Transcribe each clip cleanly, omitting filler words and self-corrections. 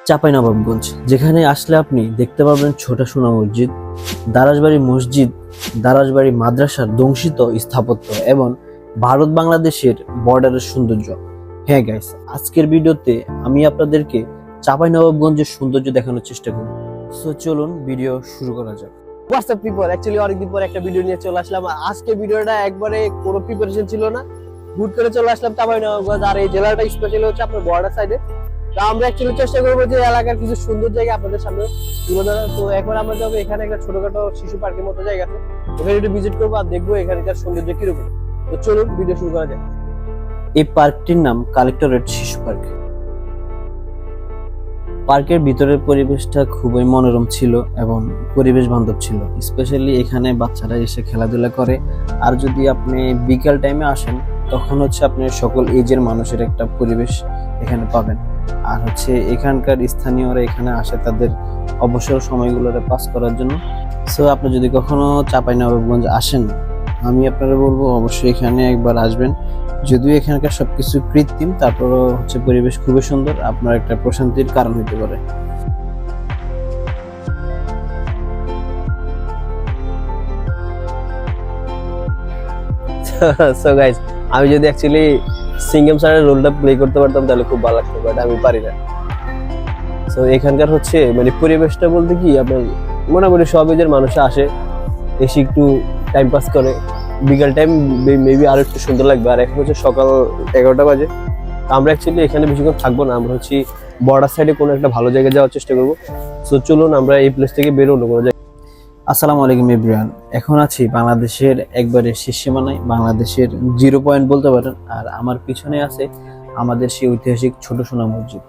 চাঁপাইনবাবগঞ্জ, যেখানে আসলে আপনি দেখতে পাবেন ছোট সোনা মসজিদ, দারাজবাড়ি মসজিদ, দারাজবাড়ি মাদ্রাসার দংশিত স্থাপত্য এবং ভারত বাংলাদেশের বর্ডারের সৌন্দর্য। হ্যাঁ গাইস, আজকের ভিডিওতে আমি আপনাদেরকে চাঁপাইনবাবগঞ্জের সৌন্দর্য দেখানোর চেষ্টা করব। সো চলুন ভিডিও শুরু করা যাক। হোয়াটসঅ্যাপ পিপল, অ্যাকচুয়ালি অনেকদিন পর একটা ভিডিও নিয়ে চলে আসলাম। আজকে ভিডিওটা একবারে কোনো প্রিপারেশন ছিল না, হুট করে চলে আসলাম চাঁপাইনবাবগঞ্জ। আর এই জেলাটা স্পেশালি হচ্ছে আপনার বর্ডার সাইডে। তো আমরা অ্যাকচুয়ালি চেষ্টা করবো যে এলাকার কিছু সুন্দর জায়গা আপনাদের সামনে তুলে ধরার। তো এখন আমরা যাবো, এখানে একটা ছোটখাটো শিশু পার্কের মতো জায়গা আছে, ওখানে একটু ভিজিট করবো আর দেখবো এখানকার সৌন্দর্য কিরকম। তো চলুন ভিডিও শুরু করা যায়। এই পার্কটির নাম কালেক্টরেট শিশু পার্ক। পার্কের ভিতরের পরিবেশটা খুবই মনোরম ছিল এবং পরিবেশ বান্ধব ছিল। স্পেশালি এখানে বাচ্চারা এসে খেলাধুলা করে। আর যদি আপনি বিকাল টাইমে আসেন তখন হচ্ছে আপনি সকল এজের মানুষের একটা পরিবেশ এখানে পাবেন। আর হচ্ছে এখানকার স্থানীয়রা এখানে আসে তাদের অবসর সময়গুলোরে পাস করার জন্য। সো আপনি যদি কখনো চাঁপাইনবাবগঞ্জ আসেন, আমি আপনারা বলবো অবশ্যই এখানে একবার আসবেন। যদিও এখানকার সবকিছু কৃত্রিম, তারপরও হচ্ছে পরিবেশ খুবই সুন্দর, আপনার একটা প্রশান্তির কারণ হতে পারে। সো গাইস, আমি যদি অ্যাকচুয়ালি সিঙ্গম স্যারের রোলটা প্লে করতে পারতাম তাহলে খুব ভালো লাগতো, বাট আমি পারি না। সো এখানকার হচ্ছে মানে পরিবেশটা বলতে কি, আপনার মোটামুটি সব এজের মানুষ আসে, এসে একটু টাইম পাস করে। বিকাল টাইম মেবি আরো একটু সুন্দর লাগবে। আর এখন হচ্ছে সকাল 11টা বাজে। আমরা অ্যাকচুয়ালি এখানে বেশিক্ষণ থাকবো না, আমরা হচ্ছে বর্ডার সাইডে কোনো একটা ভালো জায়গায় যাওয়ার চেষ্টা করবো। সো চলুন আমরা এই প্লেস থেকে বেরো অন্য কোনো জায়গায়। আসসালামু আলাইকুম এভরিওয়ান, এখন আছি বাংলাদেশের একবারে শেষ সীমানায়, বাংলাদেশের 0 পয়েন্ট বলতে পারেন। আর আমার পিছনে আছে আমাদের সেই ঐতিহাসিক ছোট সোনা মসজিদ।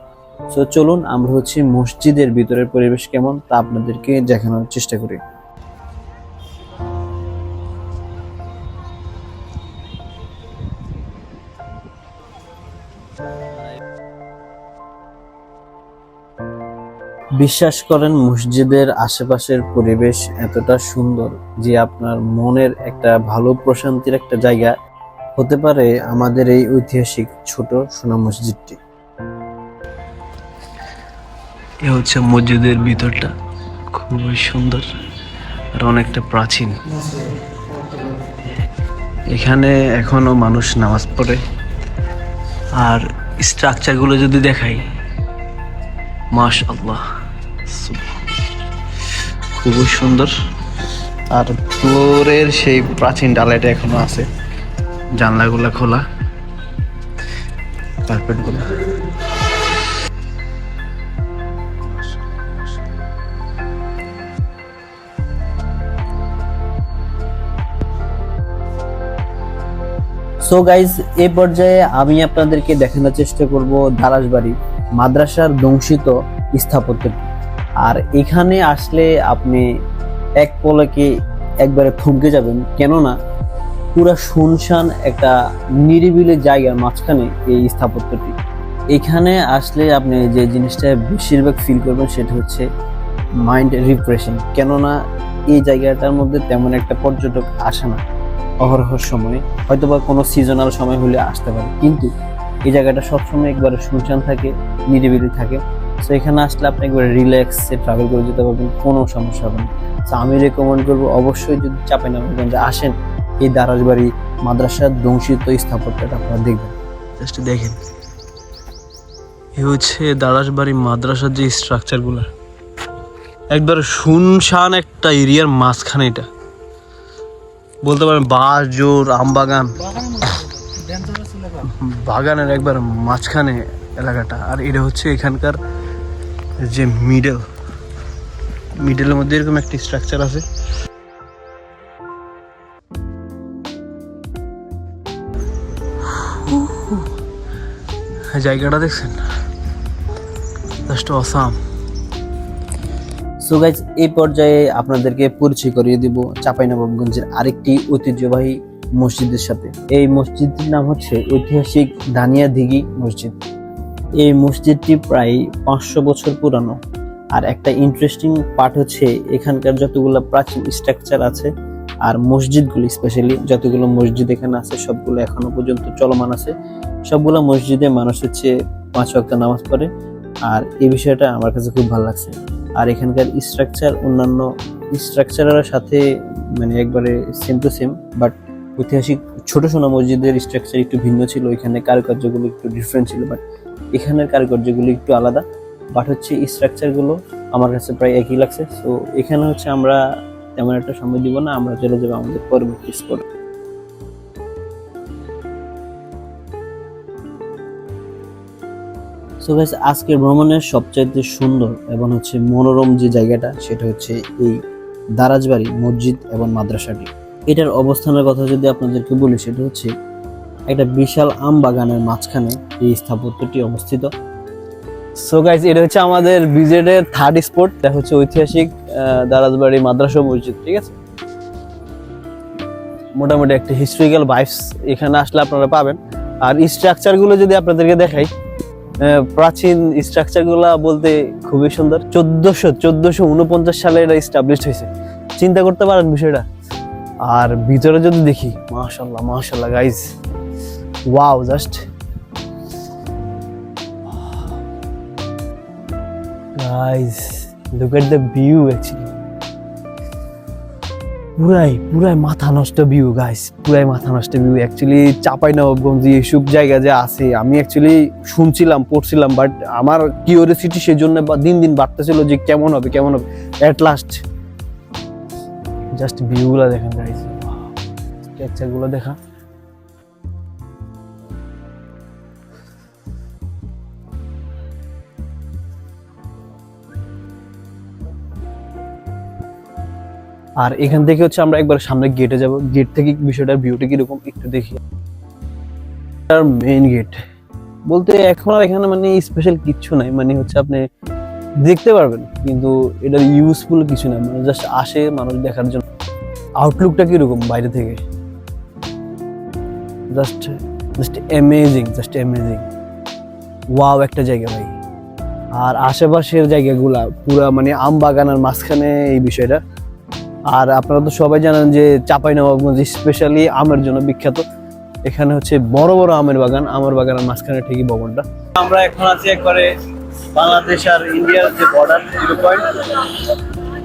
সো চলুন আমরা হচ্ছে মসজিদের ভিতরের পরিবেশ কেমন তা আপনাদেরকে দেখানোর চেষ্টা করি। বিশ্বাস করেন, মসজিদের আশেপাশের পরিবেশ এতটা সুন্দর যে আপনার মনের একটা ভালো প্রশান্তির একটা জায়গা হতে পারে আমাদের এই ঐতিহাসিক ছোট সোনা মসজিদটি। এ হচ্ছে মসজিদের ভিতরটা, খুবই সুন্দর আর অনেকটা প্রাচীন। এখানে এখনো মানুষ নামাজ পড়ে। আর স্ট্রাকচারগুলো যদি দেখাই, মাশাআল্লাহ, খুবই সুন্দর। আর ফ্লোরের সেই প্রাচীন ডালাটা এখনো আছে, জানলাগুলো খোলা, কার্পেটগুলো। সো গাইজ, এই পর্যায়ে আমি আপনাদেরকে দেখানোর চেষ্টা করব দারাজবাড়ি মাদ্রাসার দংশিত স্থাপত্যটি। আর এখানে আসলে আপনি এক পলকে একবারে থমকে যাবেন, কেননা পুরা শুনশান একটা নিরিবিলি জায়গার মাঝখানে এই স্থাপত্যটি। এখানে আসলে আপনি যে জিনিসটা বেশিরভাগ ফিল করবেন সেটা হচ্ছে মাইন্ড রিফ্রেশিং, কেননা এই জায়গাটার মধ্যে তেমন একটা পর্যটক আসে না অহরহর সময়, হয়তোবা কোনো সিজনাল সময় হলে আসতে পারে, কিন্তু এই জায়গাটা সবসময় একবারে শুনশান থাকে, নিরিবিলি থাকে। সো এখানে আসলে আপনি একবারে রিল্যাক্সে ট্রাভেল করে যেতে পারবেন, কোনো সমস্যা হবে না। সো আমি রেকমেন্ড করবো অবশ্যই যদি চাঁপাইনবাবগঞ্জে আসেন, এই দারাজবাড়ি মাদ্রাসার দংশিত স্থাপত্যটা আপনারা দেখবেন। জাস্ট দেখেন, এ হচ্ছে দারাজবাড়ি মাদ্রাসার যে স্ট্রাকচারগুলো, একবার শুনশান একটা এরিয়ার মাঝখানে, এটা বলতে পারেন বাঁশ জোর আম বাগান, বাগানের একবার মাঝখানে এলাকাটা। আর এটা হচ্ছে এখানকার যে মিডলের মধ্যে এরকম একটা স্ট্রাকচার আছে। জায়গাটা দেখছেন, জাস্ট অসাম। সো গাইজ, এই পর্যায়ে আপনাদেরকে পরিচয় করিয়ে দিব চাঁপাইনবাবগঞ্জের আরেকটি ঐতিহ্যবাহী মসজিদের সাথে। এই মসজিদটির নাম হচ্ছে ঐতিহাসিক দানিয়া দিঘি মসজিদ। এই মসজিদটি প্রায় 500 বছর পুরানো। আর একটা ইন্টারেস্টিং পার্ট হচ্ছে এখানকার যতগুলো প্রাচীন স্ট্রাকচার আছে আর মসজিদগুলি, স্পেশালি যতগুলো মসজিদ এখানে আছে সবগুলো এখনো পর্যন্ত চলমান আছে। সবগুলো মসজিদে মানুষ হচ্ছে 5 ওয়াক্ত নামাজ পড়ে। আর এই বিষয়টা আমার কাছে খুব ভালো লাগছে। আর এখানকার স্ট্রাকচার অন্যান্য স্ট্রাকচারের সাথে মানে একবারে সেম টু সেম, বাট ঐতিহাসিক ছোট সোনা মসজিদের স্ট্রাকচার একটু ভিন্ন ছিল, এখানে কারুকার্যগুলো একটু ডিফারেন্ট ছিল, বাট এখানের কারুকার্যগুলো একটু আলাদা, বাট হচ্ছে স্ট্রাকচারগুলো আমার কাছে প্রায় একই লাগছে। সো এখানে হচ্ছে আমরা তেমন একটা সময় দিব না, আমরা চলে যাবো আমাদের পরবর্তী স্পট। সো গাইস, আজকের ভ্রমণের সবচাইতে সুন্দর এবং হচ্ছে মনোরম যে জায়গাটা সেটা হচ্ছে এই দারাজবাড়ি মসজিদ এবং মাদ্রাসাটি। এটার অবস্থানের কথা যদি আপনাদেরকে বলি, সেটা হচ্ছে একটা বিশাল আম বাগানের মাঝখানে এই স্থাপত্যটি অবস্থিত। সো গাইস, এটা হচ্ছে আমাদের ভিজিটের থার্ড স্পট, এটা হচ্ছে ঐতিহাসিক দারাজবাড়ি মাদ্রাসা মসজিদ। ঠিক আছে, মোটামুটি একটা হিস্ট্রিক্যাল ভাইবস এখানে আসলে আপনারা পাবেন। আর স্ট্রাকচার গুলো যদি আপনাদেরকে দেখাই, প্রাচীন স্ট্রাকচার গুলা বলতে খুবই সুন্দর। 1449 সালে এটা এস্টাবলিশড হয়েছে, চিন্তা করতে পারেন বিষয়টা। আর ভিতরে যদি দেখি, মাশাআল্লাহ মাশাআল্লাহ guys, wow, just guys look at the view. Actually পুরাই মাথা নষ্ট ভিউ গাইস, পুরাই মাথা নষ্ট ভিউ। অ্যাকচুয়ালি চাঁপাইনবাবগঞ্জ এইসব জায়গা যে আছে, আমি অ্যাকচুয়ালি শুনছিলাম, পড়ছিলাম, বাট আমার কিউরিওসিটি সেজন্য দিন দিন বাড়তেছিল যে কেমন হবে। এট লাস্ট জাস্ট ভিউগুলো দেখেন গাইস, স্ট্রাকচার গুলো দেখা। আর এখান থেকে হচ্ছে আমরা একবার সামনে গেটে যাব, গেট থেকে বিষয়টার ভিউটা কিরকম একটু দেখি। মেইন গেট বলতে এখন আর এখানে মানে স্পেশাল কিচ্ছু নাই, মানে হচ্ছে আপনি দেখতে পারবেন কিন্তু এটা ইউজফুল কিছু না, মানে জাস্ট আসে মানুষ দেখার জন্য। আউটলুকটা কিরকম বাইরে থেকে, জাস্ট অ্যামেজিং, ওয়াও একটা জায়গা ভাই। আর আশেপাশের জায়গাগুলা পুরা মানে আম বাগানের মাঝখানে এই বিষয়টা। আর আপনারা তো সবাই জানেন যে চাঁপাইনবাবগঞ্জ স্পেশালি আমের জন্য বিখ্যাত। এখানে হচ্ছে বড় বড় আমের বাগান, আমের বাগানের মাঝখানে ঠিকই ভবনটা। আমরা এখন আছি একবারে বাংলাদেশ আর ইন্ডিয়ার যে border, 0 point.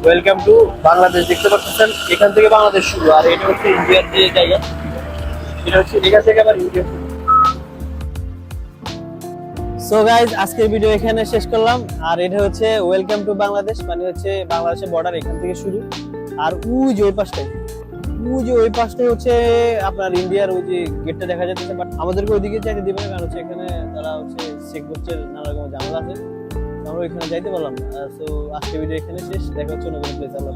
Welcome to Bangladesh, দেখতে পাচ্ছেন এখান থেকে বাংলাদেশ শুরু, আর এটা হচ্ছে ইন্ডিয়ার যে জায়গা, এটা হচ্ছে এখান থেকে আবার ইন্ডিয়া। সো গাইজ, আজকের ভিডিও এখানে শেষ করলাম। আর এটা হচ্ছে ওয়েলকাম টু বাংলাদেশ, মানে হচ্ছে বাংলাদেশের বর্ডার এখান থেকে শুরু। আর ওই যে ওই পাশটাই হচ্ছে আপনার ইন্ডিয়ার ওই যে গেটটা দেখা যাচ্ছে, বাট আমাদেরকে ওইদিকে যাইতে দিবে না, কারণ হচ্ছে এখানে তারা হচ্ছে চেক করছে, নানা রকম ঝামেলা আছে, আমরা ওইখানে যাইতে পারলাম না। সো আজকের ভিডিও এখানে শেষ, দেখা হচ্ছে নতুন প্লেস। আল্লাহ।